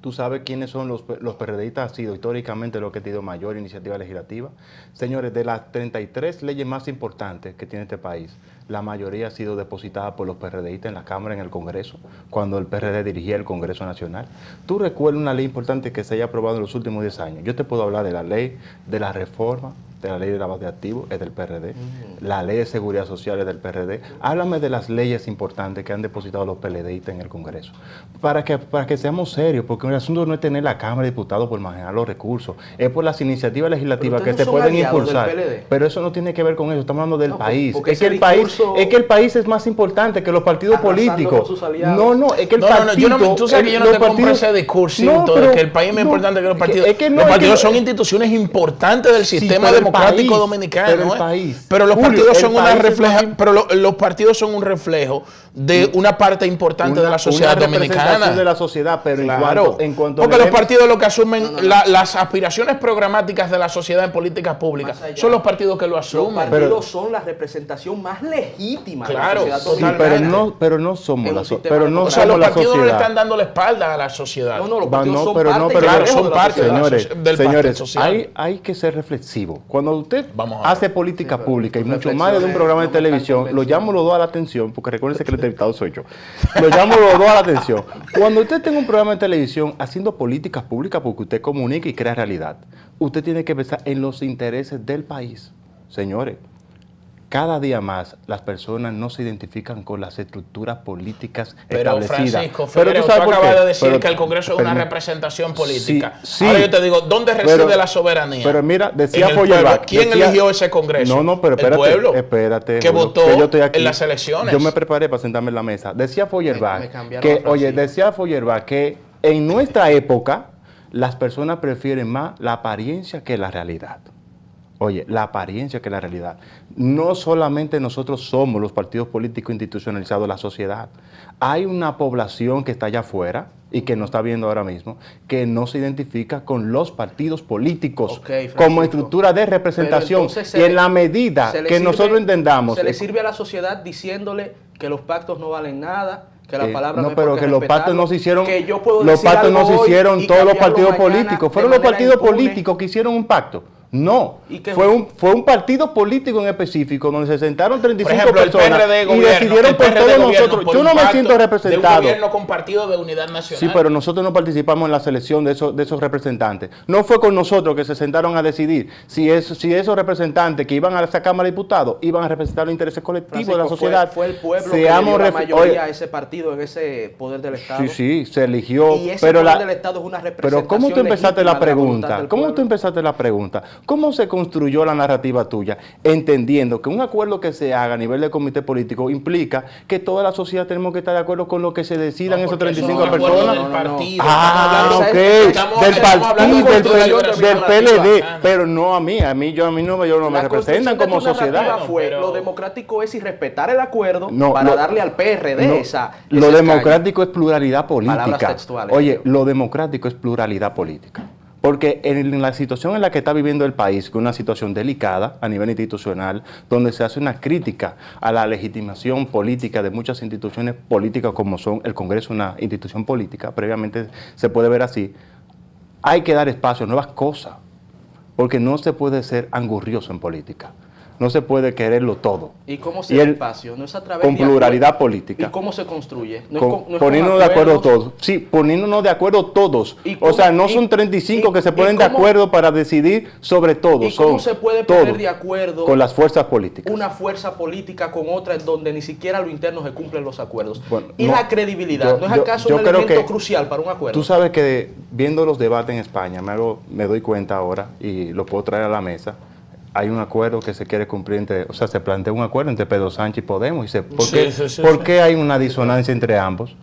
Speaker 3: ¿Tú sabes quiénes son los PRDistas? Han sido históricamente los que han tenido mayor iniciativa legislativa. Señores, de las 33 leyes más importantes que tiene este país, la mayoría ha sido depositada por los PRDistas en la Cámara, en el Congreso, cuando el PRD dirigía el Congreso Nacional. ¿Tú recuerdas una ley importante que se haya aprobado en los últimos 10 años? Yo te puedo hablar de la ley de la reforma, de la ley de lavado de activos, es del PRD. La ley de seguridad social es del PRD. Háblame de las leyes importantes que han depositado los PLDistas en el Congreso. Para que seamos serios, porque el asunto no es tener la Cámara de Diputados por manejar los recursos, es por las iniciativas legislativas que se pueden impulsar. Pero eso no tiene que ver con eso, estamos hablando del país. Es que el país es más importante que los partidos políticos.
Speaker 2: No,
Speaker 3: es que el partido...
Speaker 1: Tú sabes que yo no te compro ese discursito de que el país es más importante que los partidos. Los partidos son instituciones importantes del sistema democrático. democrático
Speaker 3: país,
Speaker 1: dominicano.
Speaker 3: pero el país.
Speaker 1: Pero los
Speaker 3: Julio,
Speaker 1: partidos son
Speaker 3: el
Speaker 1: una
Speaker 3: país es
Speaker 1: refleja,
Speaker 3: más-
Speaker 1: pero los partidos son un reflejo de una parte importante de la sociedad
Speaker 3: una representación
Speaker 1: dominicana.
Speaker 3: de la sociedad, pero
Speaker 1: Claro,
Speaker 3: en cuanto
Speaker 1: porque
Speaker 3: le
Speaker 1: los
Speaker 3: demos-
Speaker 1: partidos lo que asumen las aspiraciones programáticas de la sociedad en políticas públicas
Speaker 2: Más allá.
Speaker 1: son los partidos que lo
Speaker 2: Los
Speaker 1: asumen.
Speaker 2: partidos son la representación más legítima
Speaker 1: Claro,
Speaker 2: de la sociedad
Speaker 1: sí,
Speaker 3: Sí,
Speaker 2: dominicana.
Speaker 3: pero no somos
Speaker 2: En
Speaker 3: la
Speaker 2: un
Speaker 3: so-
Speaker 2: sistema
Speaker 3: pero no
Speaker 1: O sea,
Speaker 3: somos
Speaker 1: los
Speaker 3: la
Speaker 1: partidos no le están
Speaker 3: sociedad.
Speaker 1: dando la espalda a la sociedad.
Speaker 2: No, los
Speaker 3: Va,
Speaker 2: partidos
Speaker 3: no,
Speaker 2: son
Speaker 3: pero
Speaker 2: parte
Speaker 3: no,
Speaker 2: y
Speaker 3: pero
Speaker 2: reflejo
Speaker 1: son
Speaker 2: de la
Speaker 1: parte de la
Speaker 2: sociedad.
Speaker 3: Señores,
Speaker 1: del
Speaker 3: señores,
Speaker 1: pastel social.
Speaker 3: hay que ser reflexivo. Cuando usted
Speaker 1: Vamos a ver.
Speaker 3: hace política pública y mucho
Speaker 2: reflexiones
Speaker 3: más de un programa de
Speaker 2: no me están
Speaker 3: televisión, lo
Speaker 2: convenciendo.
Speaker 3: llamo los dos a la atención, porque recuérdense que el entrevistado soy yo. Lo llamo los dos a la atención. Cuando usted tenga un programa de televisión haciendo políticas públicas, porque usted comunica y crea realidad, usted tiene que pensar en los intereses del país. Señores, cada día más las personas no se identifican con las estructuras políticas
Speaker 1: Pero
Speaker 3: establecidas.
Speaker 1: Francisco Figueroa, tú
Speaker 3: sabes por
Speaker 1: acabas
Speaker 3: qué.
Speaker 1: de decir
Speaker 3: Pero-
Speaker 1: que el Congreso es una
Speaker 3: pero-
Speaker 1: representación política.
Speaker 3: Sí,
Speaker 1: Ahora yo te digo, ¿dónde reside
Speaker 3: pero-
Speaker 1: la soberanía?
Speaker 3: Pero mira, decía
Speaker 1: En el
Speaker 3: Feuerbach,
Speaker 1: pueblo. ¿Quién
Speaker 3: decía-
Speaker 1: eligió ese Congreso?
Speaker 3: No, pero espérate,
Speaker 1: el pueblo,
Speaker 3: espérate.
Speaker 1: que
Speaker 3: Julio,
Speaker 1: votó
Speaker 3: que yo estoy aquí.
Speaker 1: en las elecciones.
Speaker 3: Yo me preparé para sentarme en la mesa. Decía Feuerbach
Speaker 2: Me cambiaron
Speaker 3: que,
Speaker 2: a
Speaker 3: oye,
Speaker 2: Francisco.
Speaker 3: decía Feuerbach que en nuestra época las personas prefieren más la apariencia que la realidad. Oye, la apariencia que la realidad. No solamente nosotros somos los partidos políticos institucionalizados de la sociedad. Hay una población que está allá afuera y que nos está viendo ahora mismo, que no se identifica con los partidos políticos
Speaker 2: Ok, Francisco.
Speaker 3: como estructura de representación.
Speaker 2: Pero entonces
Speaker 3: Y en la medida
Speaker 2: se le
Speaker 3: que
Speaker 2: sirve-
Speaker 3: nosotros entendamos...
Speaker 2: Se le sirve a la sociedad diciéndole que los pactos no valen nada, que la palabra
Speaker 3: no,
Speaker 2: hay
Speaker 3: pero
Speaker 2: por qué
Speaker 3: que los pactos no se hicieron,
Speaker 2: que yo puedo
Speaker 3: los
Speaker 2: decir
Speaker 3: pactos no
Speaker 2: algo
Speaker 3: se
Speaker 2: hoy
Speaker 3: hicieron
Speaker 2: y
Speaker 3: todos los
Speaker 2: cambiarlo
Speaker 3: partidos
Speaker 2: mañana
Speaker 3: políticos,
Speaker 2: de
Speaker 3: fueron los
Speaker 2: manera
Speaker 3: partidos
Speaker 2: impune.
Speaker 3: políticos que hicieron un pacto. No,
Speaker 2: ¿Y qué
Speaker 3: fue un partido político en específico donde se sentaron 35
Speaker 1: Por ejemplo, el
Speaker 3: personas
Speaker 1: PRD
Speaker 3: y
Speaker 1: gobierno,
Speaker 3: decidieron
Speaker 1: el
Speaker 3: por
Speaker 1: PRD
Speaker 3: todos
Speaker 1: gobierno
Speaker 3: nosotros.
Speaker 1: por
Speaker 3: Yo
Speaker 1: un
Speaker 3: no me
Speaker 1: pacto
Speaker 3: siento
Speaker 1: de un
Speaker 3: representado.
Speaker 1: gobierno compartido de unidad nacional.
Speaker 3: Sí, pero nosotros no participamos en la selección de esos representantes. No fue con nosotros que se sentaron a decidir si esos representantes que iban a esa Cámara de Diputados iban a representar los intereses colectivos de la
Speaker 2: Francisco,
Speaker 3: sociedad.
Speaker 2: fue el pueblo
Speaker 3: Seamos
Speaker 2: que le dio la
Speaker 3: ref-
Speaker 2: mayoría
Speaker 3: Oye,
Speaker 2: a ese partido en ese poder del Estado.
Speaker 3: Sí, sí, se eligió.
Speaker 2: Y ese
Speaker 3: pero
Speaker 2: poder
Speaker 3: la,
Speaker 2: del Estado es una representación
Speaker 3: pero ¿cómo tú empezaste
Speaker 2: legítima
Speaker 3: la
Speaker 2: de la voluntad
Speaker 3: pregunta?
Speaker 2: del
Speaker 3: ¿Cómo
Speaker 2: pueblo?
Speaker 3: tú empezaste la pregunta? ¿Cómo se construyó la narrativa tuya? Entendiendo que un acuerdo que se haga a nivel de comité político implica que toda la sociedad tenemos que estar de acuerdo con lo que se decidan esos
Speaker 1: Porque eso
Speaker 3: 35
Speaker 1: no es un acuerdo
Speaker 3: personas.
Speaker 1: del partido.
Speaker 3: Ah,
Speaker 2: Estamos
Speaker 3: ok,
Speaker 2: hablando-
Speaker 3: del
Speaker 1: estamos hablando
Speaker 3: partido,
Speaker 1: de
Speaker 3: del
Speaker 1: construcción
Speaker 3: PLD,
Speaker 1: narrativa.
Speaker 3: pero no a mí no me
Speaker 2: La
Speaker 3: representan
Speaker 2: construcción de
Speaker 3: como
Speaker 2: tu narrativa
Speaker 3: sociedad.
Speaker 2: fue,
Speaker 1: Pero-
Speaker 2: lo democrático es irrespetar el acuerdo
Speaker 3: No,
Speaker 2: para
Speaker 3: lo-
Speaker 2: darle al PRD
Speaker 3: No,
Speaker 2: ese
Speaker 3: lo
Speaker 2: escaño.
Speaker 3: democrático es pluralidad
Speaker 2: Palabras
Speaker 3: política.
Speaker 2: textuales.
Speaker 3: Oye, lo democrático es pluralidad política. Porque en la situación en la que está viviendo el país, que es una situación delicada a nivel institucional, donde se hace una crítica a la legitimación política de muchas instituciones políticas como son el Congreso, una institución política, previamente se puede ver así, hay que dar espacio a nuevas cosas, porque no se puede ser angurrioso en política. No se puede quererlo todo.
Speaker 2: ¿Y cómo se
Speaker 3: Y
Speaker 2: da
Speaker 3: el-
Speaker 2: espacio? No es a través
Speaker 3: con
Speaker 2: de
Speaker 3: pluralidad
Speaker 2: acuerdo.
Speaker 3: política.
Speaker 2: ¿Y cómo se construye? No es
Speaker 3: Con-
Speaker 2: con- no es con
Speaker 3: poniéndonos de acuerdo
Speaker 2: acuerdos.
Speaker 3: todos. Sí, poniéndonos de acuerdo todos.
Speaker 2: ¿Y
Speaker 3: O
Speaker 2: cómo-
Speaker 3: sea, no
Speaker 2: y-
Speaker 3: son 35 que se
Speaker 2: y
Speaker 3: ponen de
Speaker 2: cómo-
Speaker 3: acuerdo para decidir sobre todo.
Speaker 2: ¿Y cómo
Speaker 3: son
Speaker 2: se puede
Speaker 3: todos,
Speaker 2: poner de acuerdo
Speaker 3: con las fuerzas políticas?
Speaker 2: una fuerza política con otra en donde ni siquiera lo interno se cumplen los acuerdos?
Speaker 3: Bueno,
Speaker 2: y
Speaker 3: no,
Speaker 2: la credibilidad, ¿no es acaso un
Speaker 3: creo
Speaker 2: elemento
Speaker 3: que
Speaker 2: crucial para un acuerdo?
Speaker 3: Tú sabes que viendo los debates en España, me doy cuenta ahora y lo puedo traer a la mesa. Hay un acuerdo que se quiere cumplir se plantea un acuerdo entre Pedro Sánchez y Podemos. ¿Por qué hay una disonancia entre ambos?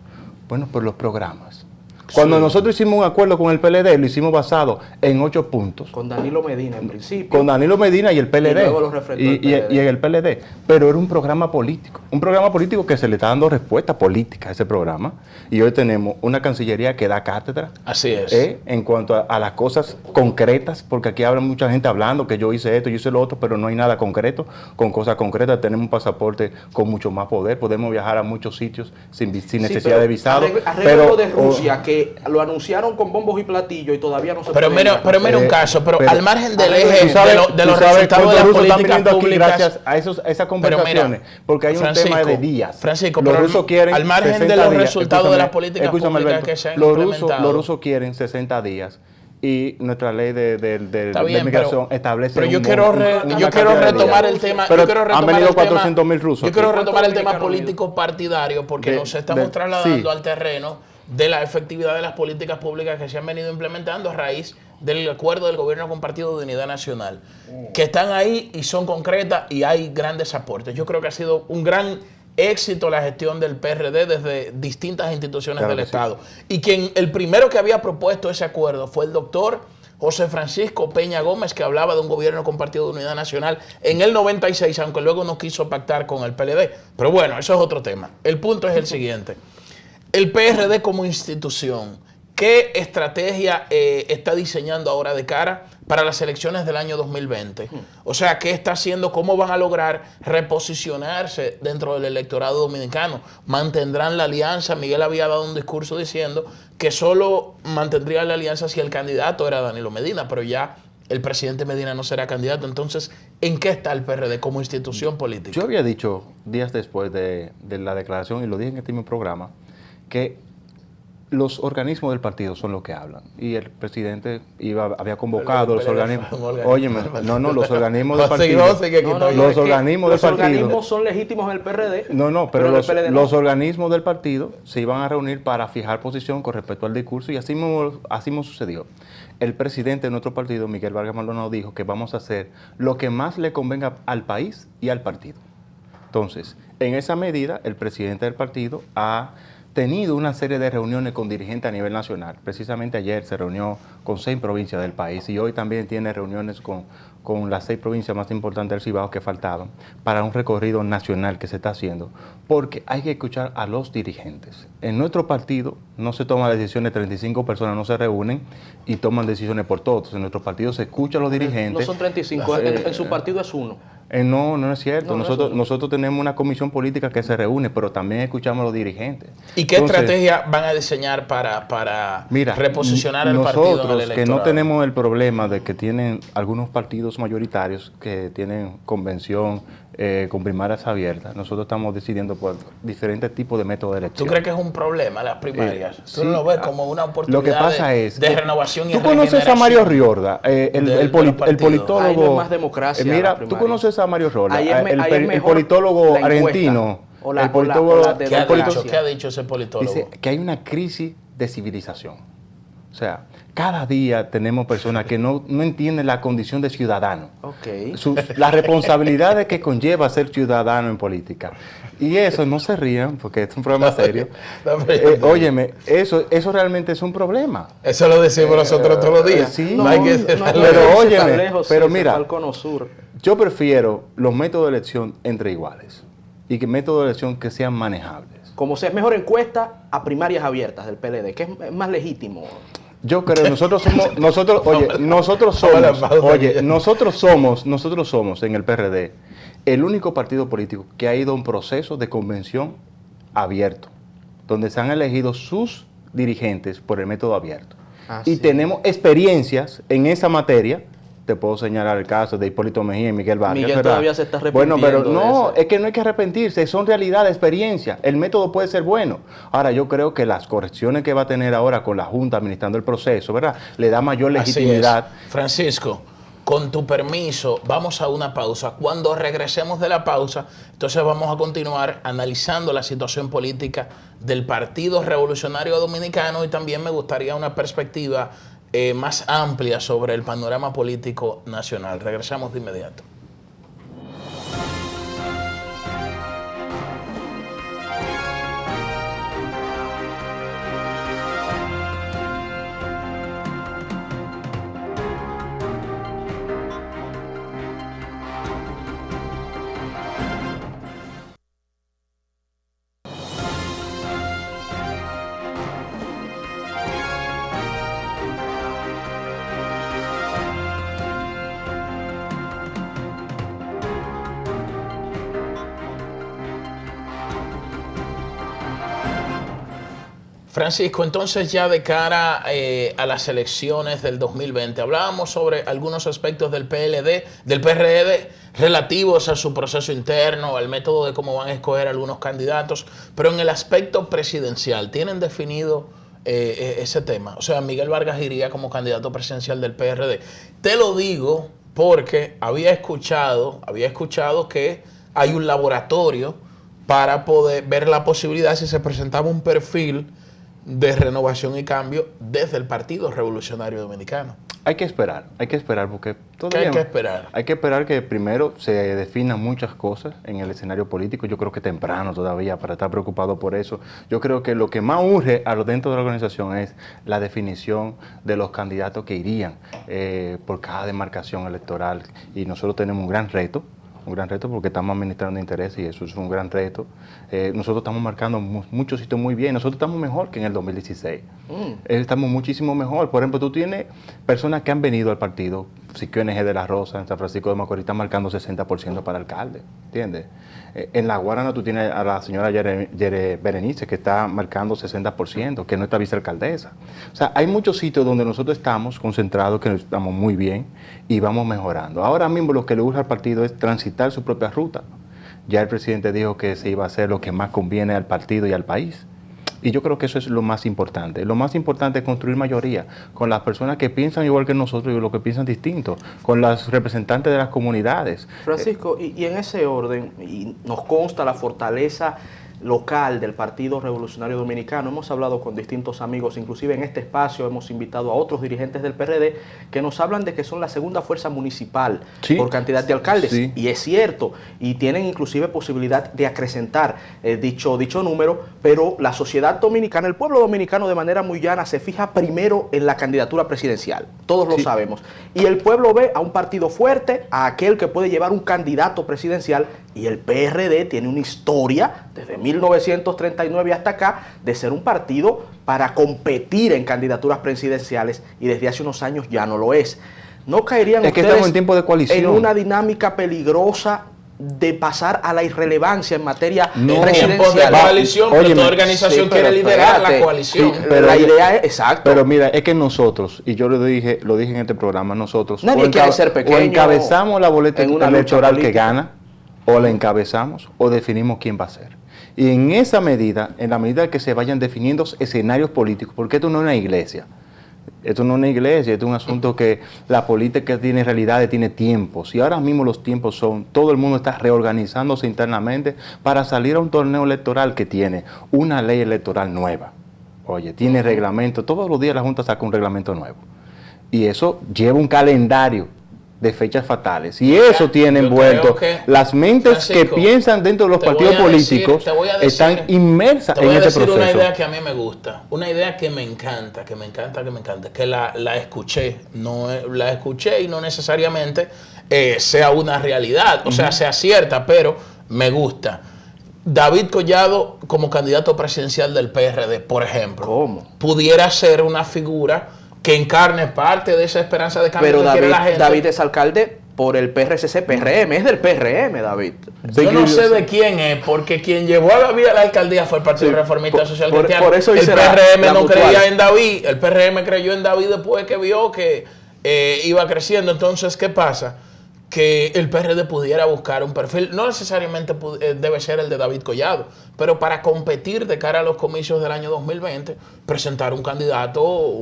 Speaker 3: Bueno, por los programas. Cuando nosotros hicimos un acuerdo con el PLD, lo hicimos basado en 8 puntos.
Speaker 2: Con Danilo Medina, en principio.
Speaker 3: Con Danilo Medina y el PLD.
Speaker 2: Y luego lo refrendó el PLD.
Speaker 3: Y el PLD. Pero era un programa político. Un programa político que se le está dando respuesta política a ese programa. Y hoy tenemos una Cancillería que da cátedra.
Speaker 1: Así es.
Speaker 3: En cuanto a las cosas concretas, porque aquí habla mucha gente hablando que yo hice esto, yo hice lo otro, pero no hay nada concreto. Con cosas concretas tenemos un pasaporte con mucho más poder. Podemos viajar a muchos sitios sin necesidad de visado.
Speaker 2: Arreglo lo de Rusia, que lo anunciaron con bombos y platillos y todavía no se
Speaker 1: Pero
Speaker 2: puede
Speaker 1: mira,
Speaker 2: ir.
Speaker 1: pero mira un caso, pero al margen del eje
Speaker 3: Tú sabes-
Speaker 1: de los
Speaker 3: tú sabes
Speaker 1: resultados de
Speaker 3: cuántos
Speaker 1: las
Speaker 3: rusos están
Speaker 1: políticas
Speaker 3: viniendo aquí
Speaker 1: públicas.
Speaker 3: gracias a esas conversaciones, porque hay un
Speaker 1: Francisco,
Speaker 3: tema de días.
Speaker 1: Francisco,
Speaker 3: los
Speaker 1: pero
Speaker 3: rusos quieren
Speaker 1: al margen
Speaker 3: 60
Speaker 1: de los
Speaker 3: días.
Speaker 1: resultados de las
Speaker 3: Escúchame,
Speaker 1: políticas
Speaker 3: escúchame,
Speaker 1: públicas
Speaker 3: Alberto,
Speaker 1: que se han
Speaker 3: los
Speaker 1: implementado.
Speaker 3: rusos quieren 60 días y nuestra ley
Speaker 1: Está
Speaker 3: de
Speaker 1: bien,
Speaker 3: migración
Speaker 1: pero-
Speaker 3: establece
Speaker 1: pero yo
Speaker 3: un
Speaker 1: quiero
Speaker 3: monto, una
Speaker 1: yo quiero
Speaker 3: cantidad de
Speaker 1: retomar
Speaker 3: días.
Speaker 1: el tema.
Speaker 3: Pero
Speaker 1: yo quiero
Speaker 3: han
Speaker 1: retomar
Speaker 3: venido
Speaker 1: el tema-
Speaker 3: 400.000 rusos.
Speaker 1: Yo quiero
Speaker 3: aquí.
Speaker 1: retomar el tema
Speaker 2: dominicanos
Speaker 1: político partidario porque
Speaker 3: De-
Speaker 1: nos estamos
Speaker 3: de-
Speaker 1: trasladando
Speaker 3: sí.
Speaker 1: al terreno de la efectividad de las políticas públicas que se han venido implementando a raíz del acuerdo del gobierno compartido de unidad nacional, que están ahí y son concretas y hay grandes aportes. Yo creo que ha sido un gran éxito la gestión del PRD desde distintas instituciones
Speaker 3: Claro
Speaker 1: del
Speaker 3: que sí.
Speaker 1: Estado. Y quien el primero que había propuesto ese acuerdo fue el doctor José Francisco Peña Gómez, que hablaba de un gobierno con Partido de Unidad Nacional en el 96, aunque luego no quiso pactar con el PLD. Pero bueno, eso es otro tema. El punto es el siguiente. El PRD como institución, ¿qué estrategia está diseñando ahora de cara para las elecciones del año 2020? O sea, ¿qué está haciendo? ¿Cómo van a lograr reposicionarse dentro del electorado dominicano? ¿Mantendrán la alianza? Miguel había dado un discurso diciendo que solo mantendría la alianza si el candidato era Danilo Medina, pero ya el presidente Medina no será candidato. Entonces, ¿en qué está el PRD como institución política?
Speaker 3: Yo había dicho días después de la declaración, y lo dije en este mismo programa, que los organismos del partido son los que hablan. Y el presidente había convocado los organismos. Óyeme, los organismos del partido. Los organismos
Speaker 2: son legítimos en el PRD.
Speaker 3: Pero los organismos del partido se iban a reunir para fijar posición con respecto al discurso, y así mismo sucedió. El presidente de nuestro partido, Miguel Vargas Maldonado, dijo que vamos a hacer lo que más le convenga al país y al partido. Entonces, en esa medida, el presidente del partido ha tenido una serie de reuniones con dirigentes a nivel nacional. Precisamente ayer se reunió con 6 provincias del país, y hoy también tiene reuniones con las 6 provincias más importantes del Cibao que faltaban, para un recorrido nacional que se está haciendo, porque hay que escuchar a los dirigentes. En nuestro partido no se toman decisiones, 35 personas no se reúnen y toman decisiones por todos. En nuestro partido se escucha a los dirigentes.
Speaker 2: No son 35, en su partido es 1.
Speaker 3: No es cierto. Nosotros tenemos una comisión política que se reúne, pero también escuchamos a los dirigentes.
Speaker 1: ¿Y qué estrategia van a diseñar para reposicionar el partido en el electorado?
Speaker 3: Nosotros, que no tenemos el problema de que tienen algunos partidos mayoritarios que tienen convención con primarias abiertas, nosotros estamos decidiendo por diferentes tipos de métodos de elección.
Speaker 1: ¿Tú crees que es un problema las primarias? ¿Tú
Speaker 3: sí,
Speaker 1: no lo ves como una oportunidad
Speaker 3: lo que pasa
Speaker 1: de renovación y
Speaker 3: ¿tú conoces a Mario Riorda, el politólogo?
Speaker 2: Ahí no es más democracia.
Speaker 3: Mira, tú conoces a Mario Riorda, el politólogo argentino.
Speaker 1: ¿Qué ha dicho ese politólogo?
Speaker 3: Dice que hay una crisis de civilización. O sea, cada día tenemos personas que no entienden la condición de ciudadano. Las responsabilidades que conlleva ser ciudadano en política. Y eso, no se rían, porque es un problema serio. Óyeme, eso realmente es un problema.
Speaker 1: Eso lo decimos nosotros todos los días.
Speaker 3: Sí, pero óyeme, pero mira, yo prefiero los métodos de elección entre iguales, y que métodos de elección que sean manejables.
Speaker 2: Como sea, es mejor encuesta a primarias abiertas del PLD, que es más legítimo.
Speaker 3: Yo creo, nosotros somos en el PRD el único partido político que ha ido a un proceso de convención abierto, donde se han elegido sus dirigentes por el método abierto. Y tenemos experiencias en esa materia. Te puedo señalar el caso de Hipólito Mejía y Miguel Vargas.
Speaker 2: Miguel todavía se está arrepintiendo.
Speaker 3: Bueno, pero no, es que no hay que arrepentirse, son realidad, experiencia. El método puede ser bueno. Ahora, yo creo que las correcciones que va a tener ahora con la Junta administrando el proceso, ¿verdad?, le da mayor legitimidad.
Speaker 1: Francisco, con tu permiso, vamos a una pausa. Cuando regresemos de la pausa, entonces vamos a continuar analizando la situación política del Partido Revolucionario Dominicano, y también me gustaría una perspectiva más amplia sobre el panorama político nacional. Regresamos de inmediato. Francisco, entonces ya de cara a las elecciones del 2020, hablábamos sobre algunos aspectos del PRD relativos a su proceso interno, al método de cómo van a escoger algunos candidatos, pero en el aspecto presidencial, ¿tienen definido ese tema? O sea, Miguel Vargas iría como candidato presidencial del PRD. Te lo digo porque había escuchado que hay un laboratorio para poder ver la posibilidad si se presentaba un perfil de renovación y cambio desde el Partido Revolucionario Dominicano.
Speaker 3: Hay que esperar porque
Speaker 1: todavía hay que esperar.
Speaker 3: Hay que esperar que primero se definan muchas cosas en el escenario político. Yo creo que temprano todavía para estar preocupado por eso. Yo creo que lo que más urge a lo dentro de la organización es la definición de los candidatos que irían por cada demarcación electoral. Y nosotros tenemos un gran reto porque estamos administrando intereses y eso es un gran reto. Nosotros estamos marcando muchos sitios muy bien. Nosotros estamos mejor que en el 2016. Estamos muchísimo mejor. Por ejemplo, tú tienes personas que han venido al partido. Siquio NG de la Rosa, en San Francisco de Macorís, está marcando 60% para alcalde. ¿Entiendes? En La Guarana tú tienes a la señora Yere Berenice, que está marcando 60%, que no está vicealcaldesa. O sea, hay muchos sitios donde nosotros estamos concentrados, que estamos muy bien y vamos mejorando. Ahora mismo lo que le urge al partido es transitar su propia ruta. Ya el presidente dijo que se iba a hacer lo que más conviene al partido y al país. Y yo creo que eso es lo más importante. Lo más importante es construir mayoría con las personas que piensan igual que nosotros y los que piensan distinto, con los representantes de las comunidades.
Speaker 2: Francisco, y en ese orden, y nos consta la fortaleza local del Partido Revolucionario Dominicano. Hemos hablado con distintos amigos, inclusive en este espacio hemos invitado a otros dirigentes del PRD que nos hablan de que son la segunda fuerza municipal por cantidad de alcaldes. Y es cierto, y tienen inclusive posibilidad de acrecentar dicho número, pero la sociedad dominicana, el pueblo dominicano de manera muy llana se fija primero en la candidatura presidencial. Todos lo sabemos. Y el pueblo ve a un partido fuerte, a aquel que puede llevar un candidato presidencial, y el PRD tiene una historia desde 1939 hasta acá de ser un partido para competir en candidaturas presidenciales y desde hace unos años ya no lo es. ¿No caerían ustedes
Speaker 3: estamos en tiempo de coalición,
Speaker 2: en una dinámica peligrosa de pasar a la irrelevancia en materia presidencial?
Speaker 1: De coalición, pero toda organización quiere liderar la coalición.
Speaker 2: Pero la idea es, exacto.
Speaker 3: Pero mira, es que nosotros, y yo lo dije en este programa, nosotros
Speaker 2: nadie quiere ser pequeño,
Speaker 3: o encabezamos la boleta electoral que gana, o la encabezamos, o definimos quién va a ser. Y en esa medida, en la medida que se vayan definiendo escenarios políticos, porque esto no es una iglesia, esto no es una iglesia, esto es un asunto que la política tiene realidades, tiene tiempos, y ahora mismo los tiempos son, todo el mundo está reorganizándose internamente para salir a un torneo electoral que tiene una ley electoral nueva. Oye, tiene reglamento, todos los días la Junta saca un reglamento nuevo, y eso lleva un calendario de fechas fatales. Y eso tiene envuelto las mentes, Francisco, que piensan dentro de los partidos políticos, están inmersas en ese proceso. Te voy a decir
Speaker 1: una idea que a mí me gusta, una idea que me encanta, que la escuché, la escuché y no necesariamente sea una realidad, o sea, sea cierta, pero me gusta. David Collado como candidato presidencial del PRD, por ejemplo,
Speaker 2: ¿cómo?
Speaker 1: Pudiera ser una figura que encarne parte de esa esperanza de cambio que quiere la gente.
Speaker 2: David es alcalde por el PRCC, PRM, es del PRM, David.
Speaker 1: Yo no sé de quién es, porque quien llevó a David a la alcaldía fue el Partido Reformista Social Cristiano.
Speaker 2: Por eso
Speaker 1: el PRM no creía en David, el PRM creyó en David después que vio que iba creciendo. Entonces, ¿qué pasa? Que el PRD pudiera buscar un perfil, no necesariamente debe ser el de David Collado, pero para competir de cara a los comicios del año 2020, presentar un candidatazo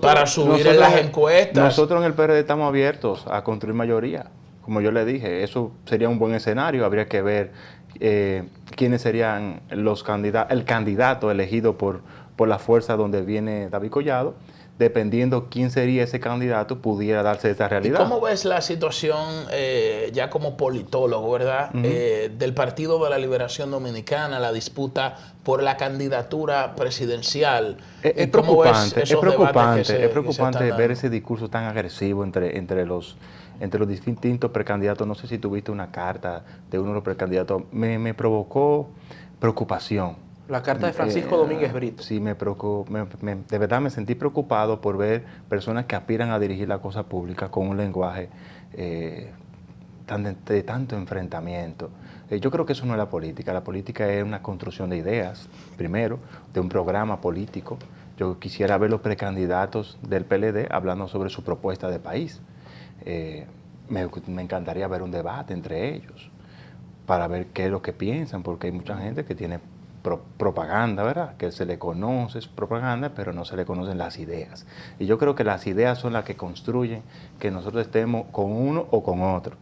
Speaker 1: para subir en las encuestas.
Speaker 3: Nosotros en el PRD estamos abiertos a construir mayoría. Como yo le dije, eso sería un buen escenario. Habría que ver quiénes serían el candidato elegido por la fuerza donde viene David Collado. Dependiendo quién sería ese candidato, pudiera darse esa realidad.
Speaker 1: ¿Y cómo ves la situación, ya como politólogo, verdad, del Partido de la Liberación Dominicana, la disputa por la candidatura presidencial?
Speaker 3: Es preocupante, es preocupante ver ese discurso tan agresivo entre los distintos precandidatos. No sé si tuviste una carta de uno de los precandidatos. Me provocó preocupación.
Speaker 2: La carta de Francisco Domínguez Brito.
Speaker 3: Sí, me preocupó, de verdad me sentí preocupado por ver personas que aspiran a dirigir la cosa pública con un lenguaje de tanto enfrentamiento. Yo creo que eso no es la política es una construcción de ideas, primero, de un programa político. Yo quisiera ver los precandidatos del PLD hablando sobre su propuesta de país. Me encantaría ver un debate entre ellos para ver qué es lo que piensan, porque hay mucha gente que tiene propaganda, ¿verdad? Que se le conoce es propaganda, pero no se le conocen las ideas. Y yo creo que las ideas son las que construyen que nosotros estemos con uno o con otro.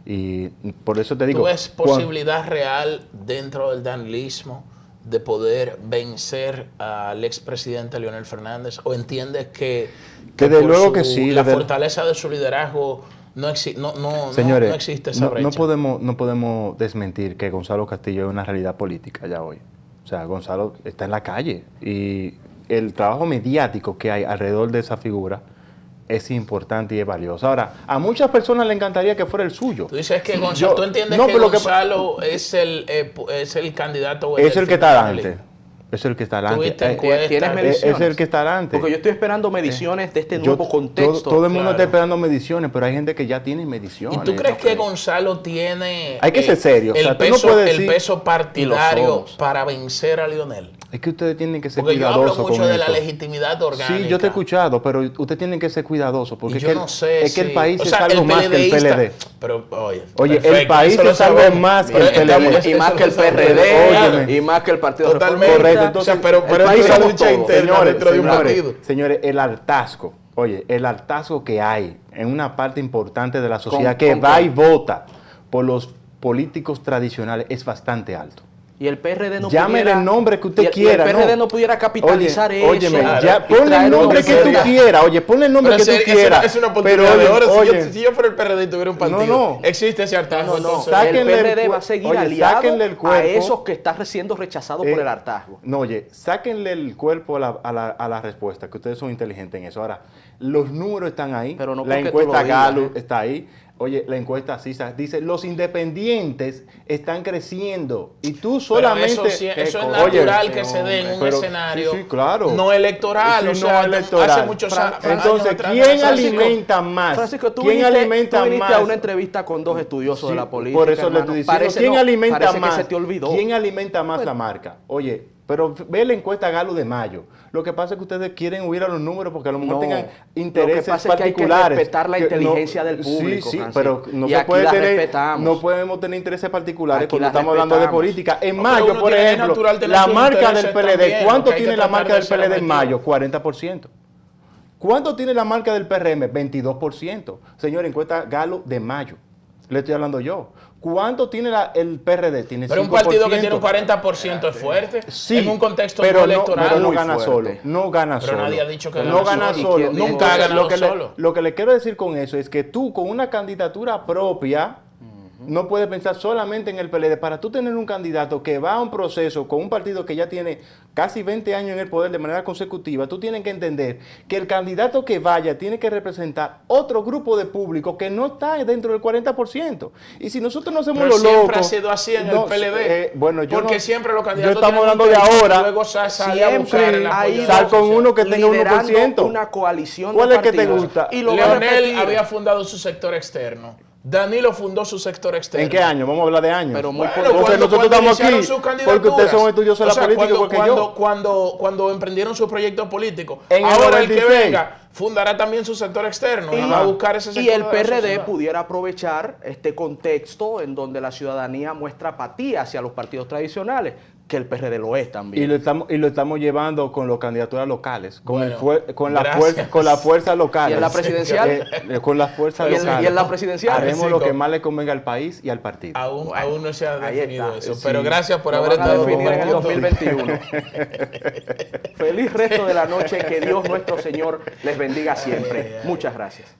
Speaker 3: Y por eso te digo...
Speaker 1: ¿Tú ves posibilidad real dentro del danilismo de poder vencer al expresidente Leonel Fernández? ¿O entiendes que
Speaker 3: desde luego que sí,
Speaker 1: la fortaleza de su liderazgo no
Speaker 3: señores,
Speaker 1: no existe esa brecha?
Speaker 3: No podemos desmentir que Gonzalo Castillo es una realidad política ya hoy. O sea, Gonzalo está en la calle y el trabajo mediático que hay alrededor de esa figura es importante y es valioso. Ahora, a muchas personas le encantaría que fuera el suyo.
Speaker 1: Tú dices que Gonzalo, ¿tú entiendes que Gonzalo es el candidato?
Speaker 3: Es el que está adelante. Es el que está adelante.
Speaker 2: ¿Tienes mediciones?
Speaker 3: Es el que está adelante.
Speaker 2: Porque yo estoy esperando mediciones de este nuevo contexto.
Speaker 3: Todo el mundo está esperando mediciones, pero hay gente que ya tiene mediciones.
Speaker 1: ¿Y tú crees que Gonzalo tiene
Speaker 3: hay que ser serio?
Speaker 1: El peso partidario para vencer a Leonel?
Speaker 3: Es que ustedes tienen que ser
Speaker 1: porque
Speaker 3: cuidadosos con eso.
Speaker 1: Yo hablo mucho de la legitimidad orgánica.
Speaker 3: Sí, yo te he escuchado, pero ustedes tienen que ser cuidadosos porque
Speaker 1: es
Speaker 3: que el país es algo más que el PLD.
Speaker 1: Pero, oye,
Speaker 3: el país es algo más que el PLD.
Speaker 2: Y más que el PRD, y más que el Partido
Speaker 1: Totalmente.
Speaker 3: Correcto. Entonces,
Speaker 1: pero es una lucha interna dentro de un partido.
Speaker 3: Señores, el hartazgo que hay en una parte importante de la sociedad que va y vota por los políticos tradicionales es bastante alto.
Speaker 2: Y el PRD no
Speaker 3: llámele el nombre que usted quiera.
Speaker 2: Y el PRD no pudiera capitalizar eso.
Speaker 3: Óyeme, ponle el nombre que tú quieras. Oye, ponle el nombre que tú quieras.
Speaker 1: Es una oportunidad de oro. Si yo fuera el PRD y tuviera un partido, existe ese hartazgo.
Speaker 2: El PRD va a seguir aliado a esos que están siendo rechazados por el hartazgo.
Speaker 3: No, oye, sáquenle el cuerpo a la respuesta, que ustedes son inteligentes en eso. Ahora, los números están ahí.
Speaker 2: Pero no
Speaker 3: la encuesta Gallup está ahí. Oye, la encuesta CISA dice, los independientes están creciendo y tú solamente...
Speaker 1: Pero eso es natural que se dé en un escenario
Speaker 3: claro.
Speaker 1: no electoral. Hace muchos años.
Speaker 3: Entonces, ¿quién alimenta más?
Speaker 2: Francisco, tú
Speaker 3: ¿Quién
Speaker 2: alimenta más? A una entrevista con dos estudiosos de la política.
Speaker 3: Por eso le estoy diciendo, ¿quién alimenta más?
Speaker 2: Que se te olvidó.
Speaker 3: ¿Quién alimenta más la marca? Oye, pero ve la encuesta Gallup de mayo. Lo que pasa es que ustedes quieren huir a los números porque a lo mejor tengan intereses particulares.
Speaker 2: Lo que pasa es que hay que respetar la inteligencia del público.
Speaker 3: Sí, pero no podemos tener intereses particulares cuando estamos hablando de política. En mayo, por ejemplo, la marca del PLD, ¿cuánto tiene la marca del PLD en mayo? 40%. ¿Cuánto tiene la marca del PRM? 22%. Señor, encuesta Gallup de mayo. Le estoy hablando yo. ¿Cuánto tiene el PRD? Tiene 5%.
Speaker 1: Pero un partido que tiene un 40% es fuerte.
Speaker 3: Sí,
Speaker 1: en un contexto no electoral.
Speaker 3: Pero no gana solo. No gana solo.
Speaker 1: Pero nadie ha dicho que
Speaker 3: no gana solo.
Speaker 1: Nunca ha ganado solo.
Speaker 3: Lo que le quiero decir con eso es que tú, con una candidatura propia, no puedes pensar solamente en el PLD. Para tú tener un candidato que va a un proceso con un partido que ya tiene casi 20 años en el poder de manera consecutiva, tú tienes que entender que el candidato que vaya tiene que representar otro grupo de público que no está dentro del 40%. Y si nosotros no hacemos lo loco...
Speaker 1: siempre ha sido así en el PLD.
Speaker 3: Porque
Speaker 1: siempre los candidatos
Speaker 3: estamos hablando de ahora.
Speaker 1: Luego sale a buscar en la
Speaker 3: sal con uno que tenga 1%.
Speaker 2: Una coalición
Speaker 3: ¿Cuál es que te gusta?
Speaker 2: Y
Speaker 1: Leonel había fundado su sector externo. Danilo fundó su sector externo.
Speaker 3: ¿En qué año? Vamos a hablar de años.
Speaker 1: Pero muy
Speaker 3: porque nosotros estamos aquí porque ustedes son estudiosos de la política igual que yo.
Speaker 1: Cuando emprendieron su proyecto político,
Speaker 3: en
Speaker 1: ahora el que venga fundará también su sector externo y va a buscar ese sector.
Speaker 2: Y el PRD pudiera aprovechar este contexto en donde la ciudadanía muestra apatía hacia los partidos tradicionales, que el PRD lo es también.
Speaker 3: Y lo estamos llevando con las candidaturas locales, con la fuerza local.
Speaker 2: ¿Y en la presidencial?
Speaker 3: Con las fuerzas locales.
Speaker 2: ¿Y en la presidencial?
Speaker 3: Haremos lo que más le convenga al país y al partido.
Speaker 1: Aún no se ha definido eso,
Speaker 3: sí.
Speaker 1: Pero gracias por haber estado
Speaker 2: en el 2021. Feliz resto de la noche, que Dios nuestro Señor les bendiga siempre. Muchas gracias.